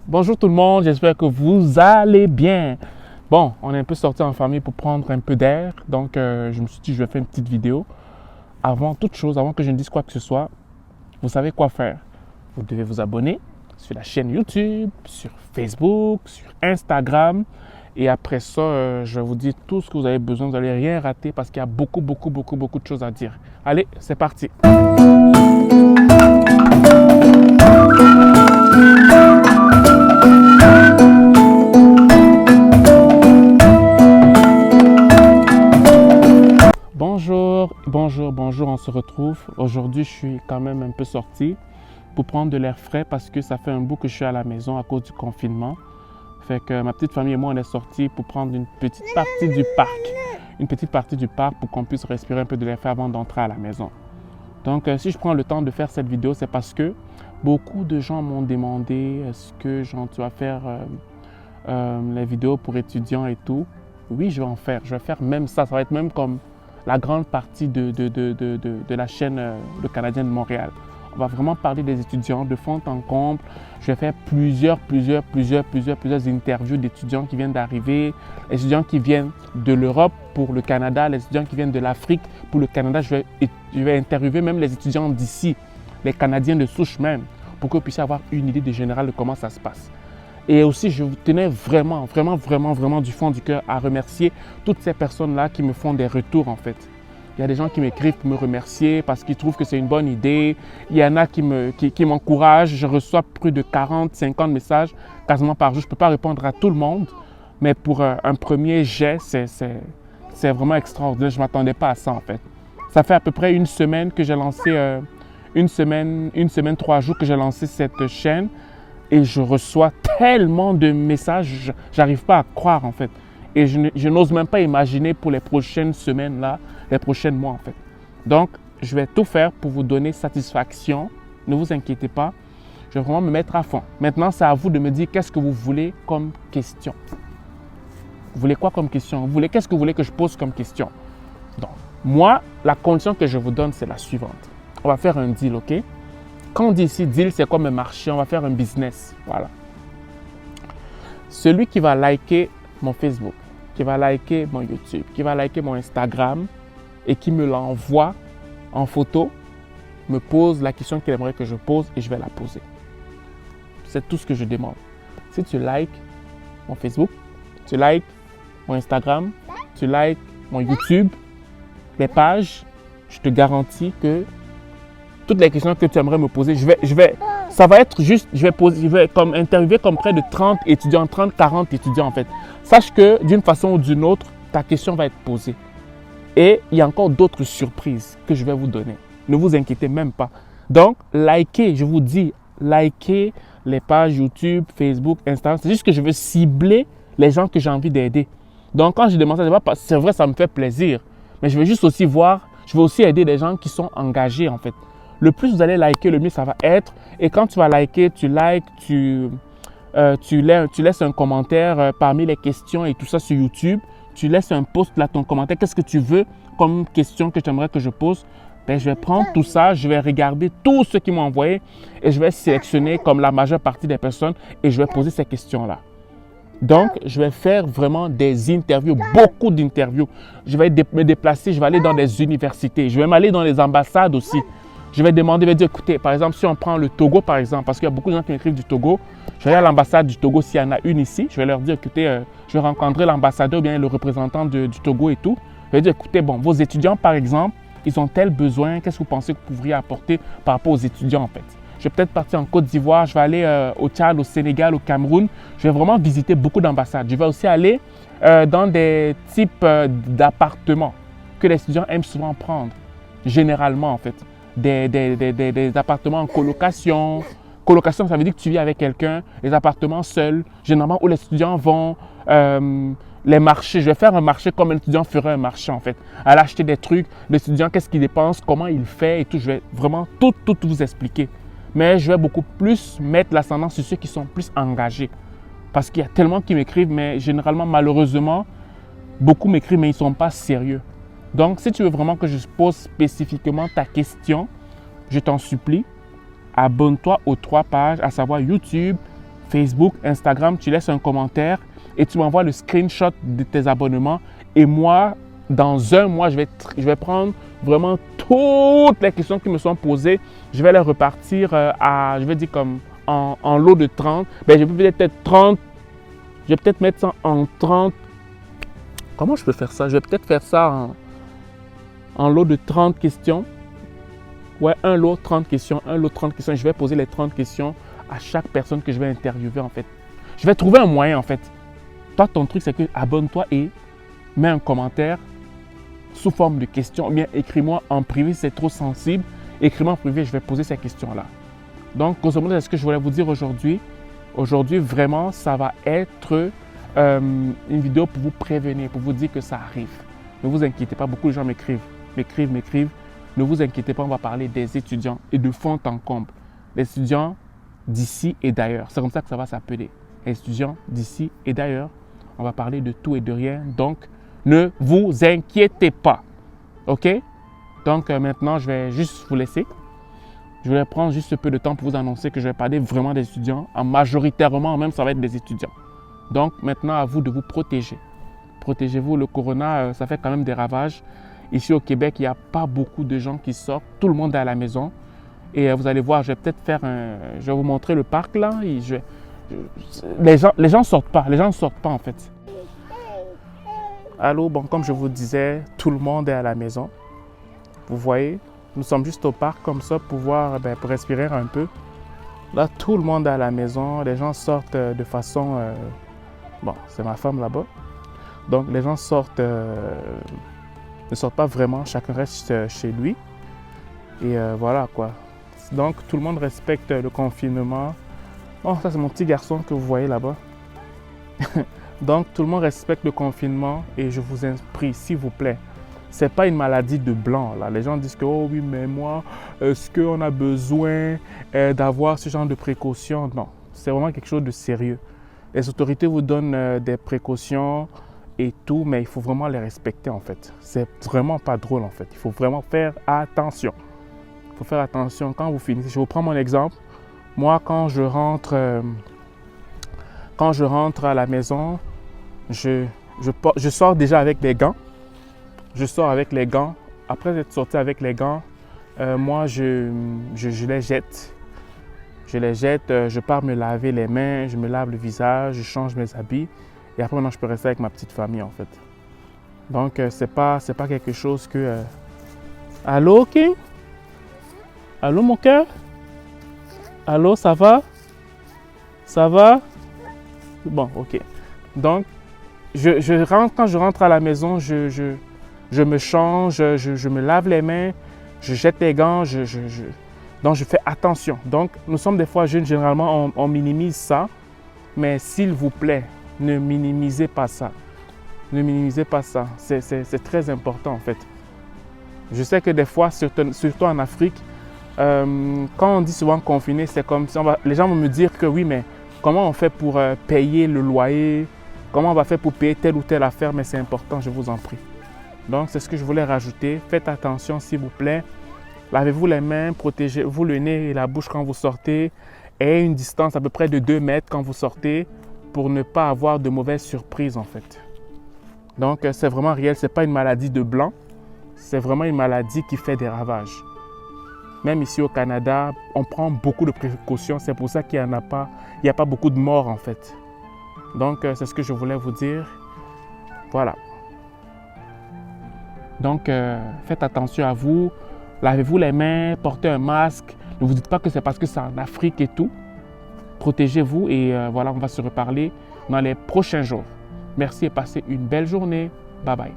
Bonjour tout le monde, j'espère que vous allez bien. Bon, on est un peu sorti en famille pour prendre un peu d'air, donc je me suis dit je vais faire une petite vidéo. Avant toute chose, avant que je ne dise quoi que ce soit, vous savez quoi faire. Vous devez vous abonner sur la chaîne YouTube, sur Facebook, sur Instagram. Et après ça, je vais vous dire tout ce que vous avez besoin. Vous n'allez rien rater parce qu'il y a beaucoup de choses à dire. Allez, c'est parti. Bonjour, on se retrouve. Aujourd'hui, je suis quand même un peu sorti pour prendre de l'air frais parce que ça fait un bout que je suis à la maison à cause du confinement. Fait que ma petite famille et moi, on est sortis pour prendre une petite partie du parc. Une petite partie du parc pour qu'on puisse respirer un peu de l'air frais avant d'entrer à la maison. Donc, si je prends le temps de faire cette vidéo, c'est parce que beaucoup de gens m'ont demandé est-ce que tu vas faire les vidéos pour étudiants et tout. Oui, je vais en faire. Je vais faire même ça. Ça va être même comme la grande partie de la chaîne Le Canadien de Montréal. On va vraiment parler des étudiants de fond en comble. Je vais faire plusieurs interviews d'étudiants qui viennent d'arriver, les étudiants qui viennent de l'Europe pour le Canada, les étudiants qui viennent de l'Afrique pour le Canada. Je vais interviewer même les étudiants d'ici, les Canadiens de souche même, pour que vous puissiez avoir une idée de générale de comment ça se passe. Et aussi, je vous tenais vraiment du fond du cœur à remercier toutes ces personnes-là qui me font des retours en fait. Il y a des gens qui m'écrivent pour me remercier parce qu'ils trouvent que c'est une bonne idée. Il y en a qui m'encouragent. Je reçois plus de 40, 50 messages quasiment par jour. Je ne peux pas répondre à tout le monde, mais pour un premier jet, c'est vraiment extraordinaire. Je ne m'attendais pas à ça en fait. Ça fait à peu près une semaine que j'ai lancé, une semaine, 3 jours que j'ai lancé cette chaîne. Et je reçois tellement de messages, j'arrive pas à croire en fait. Et je n'ose même pas imaginer pour les prochaines semaines là, les prochains mois en fait. Donc, je vais tout faire pour vous donner satisfaction. Ne vous inquiétez pas, je vais vraiment me mettre à fond. Maintenant, c'est à vous de me dire qu'est-ce que vous voulez comme question. Vous voulez quoi comme question? Qu'est-ce que vous voulez que je pose comme question? Donc, moi, la condition que je vous donne, c'est la suivante. On va faire un deal, ok? Quand on dit ici deal, c'est comme un marché, on va faire un business. Voilà. Celui qui va liker mon Facebook, qui va liker mon YouTube, qui va liker mon Instagram et qui me l'envoie en photo, me pose la question qu'il aimerait que je pose et je vais la poser. C'est tout ce que je demande. Si tu likes mon Facebook, tu likes mon Instagram, tu likes mon YouTube, les pages, je te garantis que toutes les questions que tu aimerais me poser, ça va être juste, je vais comme interviewer comme près de 30 étudiants, 30, 40 étudiants en fait. Sache que d'une façon ou d'une autre, ta question va être posée. Et il y a encore d'autres surprises que je vais vous donner. Ne vous inquiétez même pas. Donc, likez, je vous dis, likez les pages YouTube, Facebook, Instagram. C'est juste que je veux cibler les gens que j'ai envie d'aider. Donc, quand je demande ça, c'est vrai, ça me fait plaisir. Mais je veux juste aussi voir, je veux aussi aider des gens qui sont engagés en fait. Le plus vous allez liker, le mieux ça va être. Et quand tu vas liker, tu laisses un commentaire parmi les questions et tout ça sur YouTube. Tu laisses un post là, ton commentaire. Qu'est-ce que tu veux comme question que tu aimerais que je pose? Ben, je vais prendre tout ça, je vais regarder tous ceux qui m'ont envoyé et je vais sélectionner comme la majeure partie des personnes et je vais poser ces questions-là. Donc, je vais faire vraiment des interviews, beaucoup d'interviews. Je vais me déplacer, je vais aller dans des universités, je vais m'aller dans les ambassades aussi. Je vais demander, je vais dire, écoutez, par exemple, si on prend le Togo, par exemple, parce qu'il y a beaucoup de gens qui m'écrivent du Togo, je vais aller à l'ambassade du Togo s'il y en a une ici. Je vais leur dire, écoutez, je vais rencontrer l'ambassadeur ou bien le représentant du Togo et tout. Je vais dire, écoutez, bon, vos étudiants, par exemple, ils ont tel besoin, qu'est-ce que vous pensez que vous pourriez apporter par rapport aux étudiants, en fait? Je vais peut-être partir en Côte d'Ivoire, je vais aller au Tchad, au Sénégal, au Cameroun. Je vais vraiment visiter beaucoup d'ambassades. Je vais aussi aller dans des types d'appartements que les étudiants aiment souvent prendre, généralement, en fait. Des appartements en colocation. Colocation, ça veut dire que tu vis avec quelqu'un. Les appartements seuls, généralement où les étudiants vont. Les marchés, je vais faire un marché comme un étudiant ferait un marché en fait. Aller acheter des trucs, l'étudiant, qu'est-ce qu'il dépense, comment il fait et tout. Je vais vraiment tout vous expliquer. Mais je vais beaucoup plus mettre l'ascendant sur ceux qui sont plus engagés. Parce qu'il y a tellement qui m'écrivent, mais généralement, malheureusement, beaucoup m'écrivent, mais ils ne sont pas sérieux. Donc, si tu veux vraiment que je pose spécifiquement ta question, je t'en supplie, abonne-toi aux 3 pages, à savoir YouTube, Facebook, Instagram, tu laisses un commentaire et tu m'envoies le screenshot de tes abonnements. Et moi, dans un mois, je vais prendre vraiment toutes les questions qui me sont posées. Je vais les repartir je vais dire comme en lot de 30. Ben, je peux peut-être 30. Je vais peut-être mettre ça en 30. Comment je peux faire ça? Je vais peut-être faire ça en lot de 30 questions. Ouais, un lot 30 questions, un lot 30 questions. Je vais poser les 30 questions à chaque personne que je vais interviewer en fait. Je vais trouver un moyen en fait. Toi, ton truc, c'est que abonne-toi et mets un commentaire sous forme de questions. Ou bien écris-moi en privé si c'est trop sensible. Écris-moi en privé, je vais poser ces questions-là. Donc, grosso modo, c'est ce que je voulais vous dire aujourd'hui. Aujourd'hui, vraiment, ça va être une vidéo pour vous prévenir, pour vous dire que ça arrive. Ne vous inquiétez pas, beaucoup de gens m'écrivent. Ne vous inquiétez pas, on va parler des étudiants et de fond en comble. Les étudiants d'ici et d'ailleurs. C'est comme ça que ça va s'appeler. Les étudiants d'ici et d'ailleurs. On va parler de tout et de rien. Donc, ne vous inquiétez pas. OK? Donc, maintenant, je vais juste vous laisser. Je vais prendre juste un peu de temps pour vous annoncer que je vais parler vraiment des étudiants. Majoritairement, même, ça va être des étudiants. Donc, maintenant, à vous de vous protéger. Protégez-vous. Le corona, ça fait quand même des ravages. Ici au Québec, il n'y a pas beaucoup de gens qui sortent. Tout le monde est à la maison. Et vous allez voir, je vais peut-être faire je vais vous montrer le parc là. Et les gens ne sortent pas. Les gens ne sortent pas en fait. Allô, bon, comme je vous disais, tout le monde est à la maison. Vous voyez, nous sommes juste au parc comme ça pour pour respirer un peu. Là, tout le monde est à la maison. Les gens sortent de façon... bon, c'est ma femme là-bas. Donc, les gens sortent... ne sortent pas vraiment, chacun reste chez lui. Et voilà quoi. Donc tout le monde respecte le confinement. Oh, ça c'est mon petit garçon que vous voyez là-bas. Donc tout le monde respecte le confinement et je vous prie, s'il vous plaît, c'est pas une maladie de blanc là. Les gens disent que oh oui mais moi, est-ce qu'on a besoin d'avoir ce genre de précautions? Non, c'est vraiment quelque chose de sérieux. Les autorités vous donnent des précautions et tout, mais il faut vraiment les respecter en fait. C'est vraiment pas drôle en fait. Il faut vraiment faire attention. Il faut faire attention quand vous finissez. Je vous prends mon exemple. Moi, quand je rentre à la maison, je sors déjà avec les gants. Je sors avec les gants. Après être sorti avec les gants, moi, je les jette. Je les jette, je pars me laver les mains, je me lave le visage, je change mes habits. Et après, maintenant, je peux rester avec ma petite famille, en fait. Donc, c'est pas quelque chose que... Allô, King? Allô, mon cœur? Allô, ça va? Ça va? Bon, OK. Donc, quand je rentre à la maison, je me change, je me lave les mains, je jette les gants, donc, je fais attention. Donc, nous sommes des fois jeunes, généralement, on minimise ça. Mais s'il vous plaît, ne minimisez pas ça. Ne minimisez pas ça. C'est très important en fait. Je sais que des fois, surtout en Afrique, quand on dit souvent confiné, c'est comme si les gens vont me dire que oui, mais comment on fait pour payer le loyer? Comment on va faire pour payer telle ou telle affaire? Mais c'est important, je vous en prie. Donc, c'est ce que je voulais rajouter. Faites attention s'il vous plaît. Lavez-vous les mains, protégez-vous le nez et la bouche quand vous sortez. Ayez une distance à peu près de 2 mètres quand vous sortez, pour ne pas avoir de mauvaises surprises en fait. Donc c'est vraiment réel, ce n'est pas une maladie de blanc, c'est vraiment une maladie qui fait des ravages. Même ici au Canada, on prend beaucoup de précautions, c'est pour ça qu'il n'y a pas beaucoup de morts en fait. Donc c'est ce que je voulais vous dire. Voilà. Donc faites attention à vous, lavez-vous les mains, portez un masque, ne vous dites pas que c'est parce que c'est en Afrique et tout. Protégez-vous et voilà, on va se reparler dans les prochains jours. Merci et passez une belle journée. Bye bye.